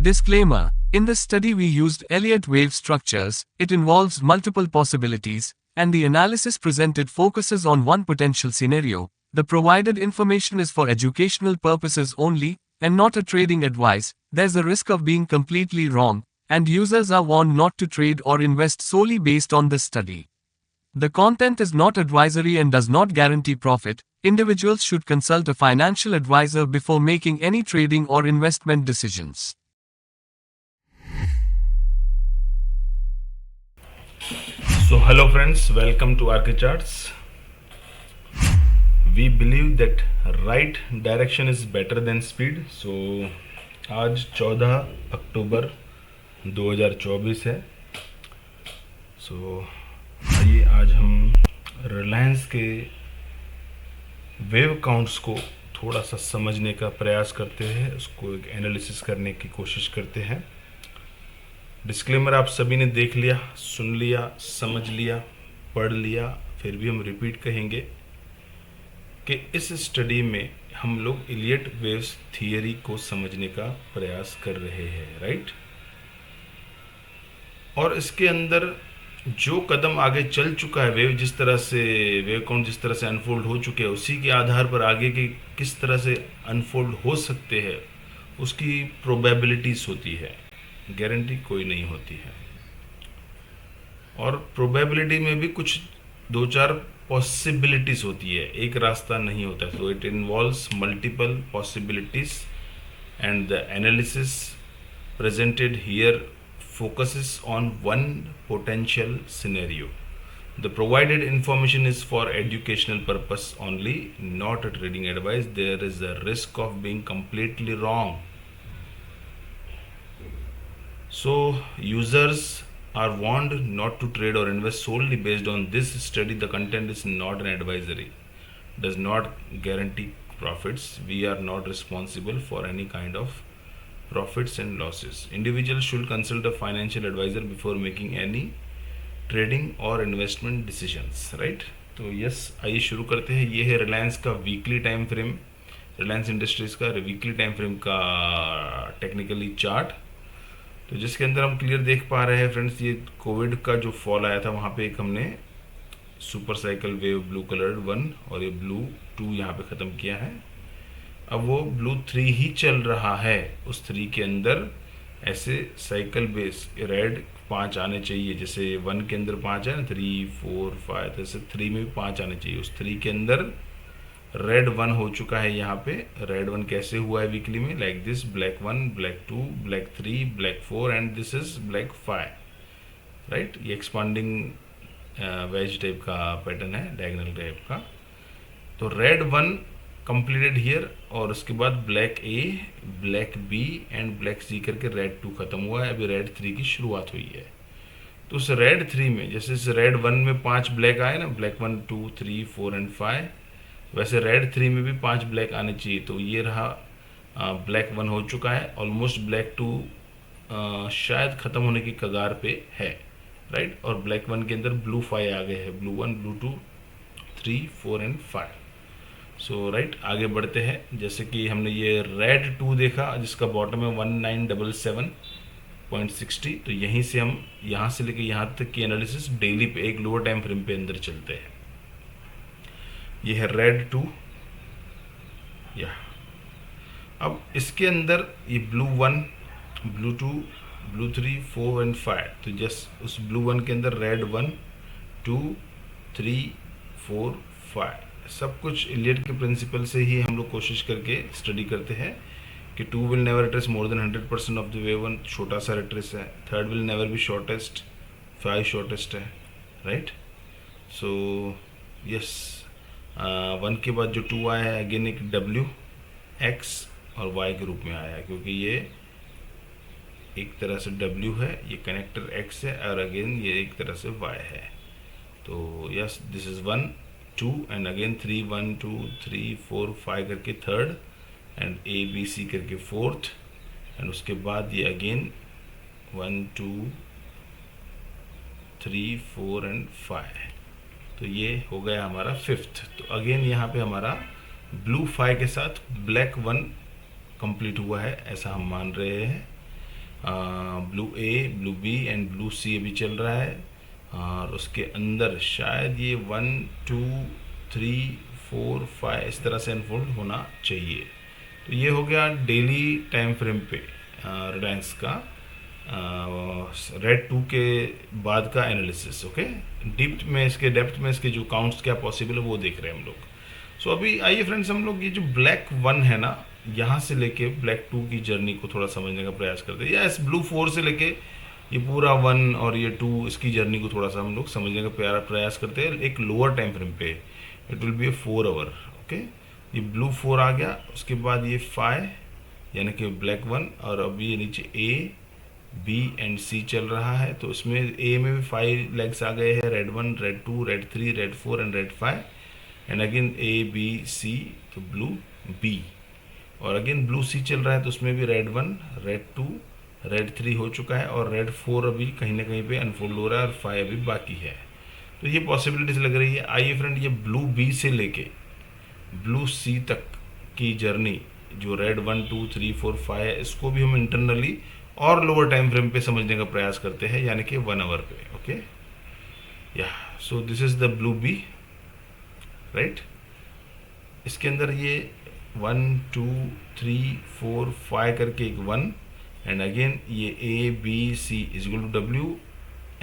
Disclaimer: in this study, we used Elliott wave structures. It involves multiple possibilities, and the analysis presented focuses on one potential scenario. The provided information is for educational purposes only, and not a trading advice. There's a risk of being completely wrong, and users are warned not to trade or invest solely based on this study. The content is not advisory and does not guarantee profit. Individuals should consult a financial advisor before making any trading or investment decisions. So hello friends, welcome to Archicharts. We believe that right direction is better than speed. So आज 14 अक्टूबर 2024 है. आइए आज हम रिलायंस के wave counts को थोड़ा सा समझने का प्रयास करते हैं, उसको एक एनालिसिस करने की कोशिश करते हैं. डिस्क्लेमर आप सभी ने देख लिया, सुन लिया, समझ लिया, पढ़ लिया, फिर भी हम रिपीट कहेंगे कि इस स्टडी में हम लोग इलियट वेव्स थियरी को समझने का प्रयास कर रहे हैं, राइट. और इसके अंदर जो कदम आगे चल चुका है, वेव काउंट जिस तरह से अनफोल्ड हो चुके हैं, उसी के आधार पर आगे के किस तरह से अनफोल्ड हो सकते हैं उसकी प्रोबेबिलिटीज होती है, गारंटी कोई नहीं होती है. और प्रोबेबिलिटी में भी कुछ दो चार पॉसिबिलिटीज होती है, एक रास्ता नहीं होता है. So it involves multiple possibilities and the analysis presented here focuses on one potential scenario. The provided information is for educational purpose only, not a trading advice. There is a risk of being completely wrong. So users are warned not to trade or invest solely based on this study. The content is not an advisory, does not guarantee profits. We are not responsible for any kind of profits and losses. Individuals should consult a financial advisor before making any trading or investment decisions, right. तो yes, आइए शुरू करते हैं. ये है रिलायंस का weekly time frame, Reliance industries का weekly time frame का टेक्निकली चार्ट. तो जिसके अंदर हम क्लियर देख पा रहे हैं फ्रेंड्स, ये कोविड का जो फॉल आया था वहाँ पे एक हमने super cycle wave blue coloured 1 और ये ब्लू 2 यहाँ पे ख़त्म किया है. अब वो ब्लू 3 ही चल रहा है. उस 3 के अंदर ऐसे साइकिल बेस रेड 5 आने चाहिए, जैसे 1 के अंदर 5 है ना, 3 4 5, तो ऐसे 3 में भी 5 आने चाहिए. उस 3 के अंदर रेड 1 हो चुका है. यहाँ पे रेड 1 कैसे हुआ है वीकली में, like this, black 1, black 2, black 3, black 4 and this is black 5, right. ये एक्सपांडिंग वेज टाइप का पैटर्न है, डायगोनल टाइप का. तो रेड 1 कंप्लीटेड हियर, और उसके बाद black A, black B and black C करके रेड 2 खत्म हुआ है. अभी रेड 3 की शुरुआत हुई है. तो उस रेड 3 में, जैसे इस रेड 1 में 5 ब्लैक आए ना, ब्लैक 1 2 3 4 एंड 5, वैसे रेड 3 में भी 5 ब्लैक आने चाहिए. तो ये रहा ब्लैक 1 हो चुका है. ऑलमोस्ट ब्लैक 2 शायद ख़त्म होने की कगार पे है, राइट. और ब्लैक 1 के अंदर ब्लू 5 आ गए हैं, blue 1, blue 2, 3, 4 and 5. So right, आगे बढ़ते हैं. जैसे कि हमने ये रेड 2 देखा जिसका बॉटम है 1977.60. तो यहीं से हम यहाँ से लेके यहाँ तक की एनालिसिस डेली पे एक लोअर टाइम फ्रेम पे अंदर चलते हैं. ये है रेड 2 या. अब इसके अंदर ये ब्लू 1, ब्लू 2, ब्लू 3, 4 एंड 5. तो जस्ट उस ब्लू 1 के अंदर रेड 1 2 3 4 5, सब कुछ इलियट के प्रिंसिपल से ही हम लोग कोशिश करके स्टडी करते हैं कि 2 will never retrace more than 100% of the wave 1, छोटा सा रिट्रेस है. 3rd will never be shortest, 5 shortest है, राइट. सो यस, 1 के बाद जो 2 आया है अगेन एक W, X और Y के रूप में आया है, क्योंकि ये एक तरह से W है, ये कनेक्टर X है, और अगेन ये एक तरह से Y है. तो yes, this is 1 2 and again 3 1 2 3 4 5 करके 3rd and A B C करके 4th, एंड उसके बाद ये अगेन 1 2 3 4 एंड 5. तो ये हो गया हमारा 5th. तो अगेन यहाँ पे हमारा ब्लू 5 के साथ ब्लैक 1 कंप्लीट हुआ है, ऐसा हम मान रहे हैं. Blue A, blue B and blue C अभी चल रहा है, और उसके अंदर शायद ये 1 2 3 4 5 इस तरह से अनफोल्ड होना चाहिए। तो ये हो गया डेली टाइम फ्रेम पे रिलायंस का रेड 2 के बाद का एनालिसिस। ओके, डेप्थ में इसके जो काउंट्स क्या पॉसिबल है वो देख रहे हैं हम लोग। सो अभी आइए फ्रेंड्स, हम लोग ये जो ब्लैक 1 है ना, यहाँ से लेके ब्लैक 2 की जर्नी को थोड़ा समझने का प्रयास करते हैं, या इस ब्लू 4 से लेके ये पूरा 1 और ये 2 इसकी जर्नी को थोड़ा सा हम लोग समझने का प्रयास करते हैं एक लोअर टाइम फ्रेम पे। It will be a 4 hour. Okay, ये ब्लू 4 आ गया, उसके बाद ये 5 यानी कि ब्लैक 1, और अभी ये नीचे ए बी एंड सी चल रहा है। तो इसमें ए में भी 5 लेग्स आ गए हैं, red 1, red 2, red 3, red 4 and red 5, and again A B C, तो ब्लू बी, और अगेन ब्लू सी चल रहा है, तो उसमें भी रेड 1, रेड 2, रेड 3 हो चुका है, और रेड 4 अभी कहीं ना कहीं पे अनफोल्ड हो रहा है, और 5 अभी बाकी है। तो ये पॉसिबिलिटीज लग रही है। आइए फ्रेंड, ये ब्लू बी से लेके ब्लू सी तक की जर्नी जो रेड 1 2 3 4 5 है, इसको भी हम इंटरनली और लोअर टाइम फ्रेम पे समझने का प्रयास करते हैं, यानी कि 1 आवर पे। ओके, या so this is the blue B, right. इसके अंदर ये 1 2 3 4 5 करके एक 1, एंड अगेन ये A B C is equal to W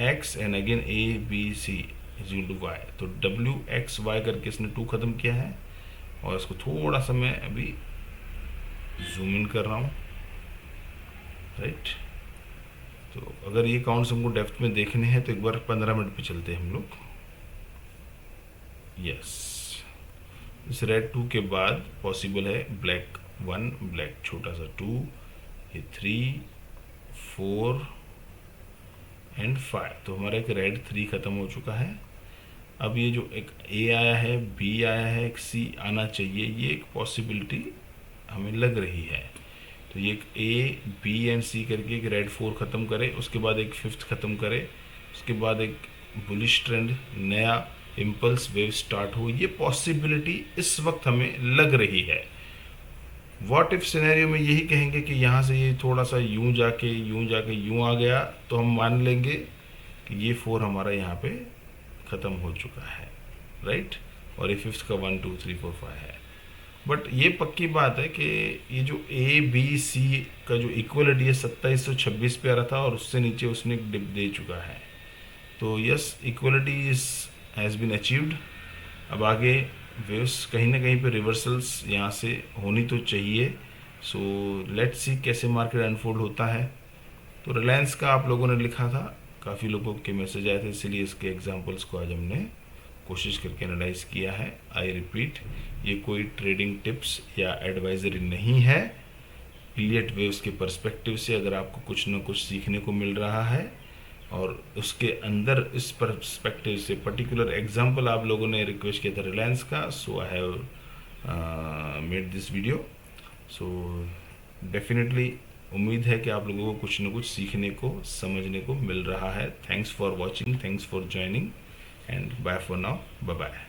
X, and again A B C is equal to Y. तो डब्ल्यू एक्स वाई करके इसने 2 ख़त्म किया है, और इसको थोड़ा सा मैं अभी जूम इन कर रहा हूँ, राइट। तो अगर ये काउंट्स हमको डेप्थ में देखने हैं तो एक बार 15 मिनट पे चलते हैं हम लोग। यस, इस रेड 2 के बाद पॉसिबल है ब्लैक 1, ब्लैक छोटा सा 2, ये 3 4 एंड 5। तो हमारा एक रेड 3 ख़त्म हो चुका है। अब ये जो एक ए आया है, बी आया है, एक सी आना चाहिए, ये एक पॉसिबिलिटी हमें लग रही है। तो ये एक ए बी एंड सी करके एक रेड 4 ख़त्म करे, उसके बाद एक 5th ख़त्म करे, उसके बाद एक बुलिश ट्रेंड, नया इम्पल्स वेव स्टार्ट हो, ये पॉसिबिलिटी इस वक्त हमें लग रही है। व्हाट इफ सिनेरियो में यही कहेंगे कि यहाँ से ये थोड़ा सा यूं जाके यूं आ गया, तो हम मान लेंगे कि ये 4 हमारा यहाँ पे ख़त्म हो चुका है, राइट। और ये 5th का 1 2 3 4 5 है। बट ये पक्की बात है कि ये जो ए बी सी का जो इक्वलिटी है 2726 पे आ रहा था, और उससे नीचे उसने एक डिप दे चुका है। तो yes, equality has been achieved. अब आगे वेव्स कहीं ना कहीं पे रिवर्सल्स यहाँ से होनी तो चाहिए। सो लेट्स सी कैसे मार्केट अनफोल्ड होता है। तो रिलायंस का आप लोगों ने लिखा था, काफ़ी लोगों के मैसेज आए थे, इसलिए इसके एग्जांपल्स को आज हमने कोशिश करके एनालाइज किया है। आई रिपीट, ये कोई ट्रेडिंग टिप्स या एडवाइजरी नहीं है। इलियट वेव्स के पर्सपेक्टिव से अगर आपको कुछ ना कुछ सीखने को मिल रहा है, और उसके अंदर इस पर्सपेक्टिव से पर्टिकुलर एग्जांपल आप लोगों ने रिक्वेस्ट किया था रिलायंस का, so I have made this video. So definitely उम्मीद है कि आप लोगों को कुछ ना कुछ सीखने को, समझने को मिल रहा है। Thanks for watching, thanks for joining, and bye for now. Bye bye.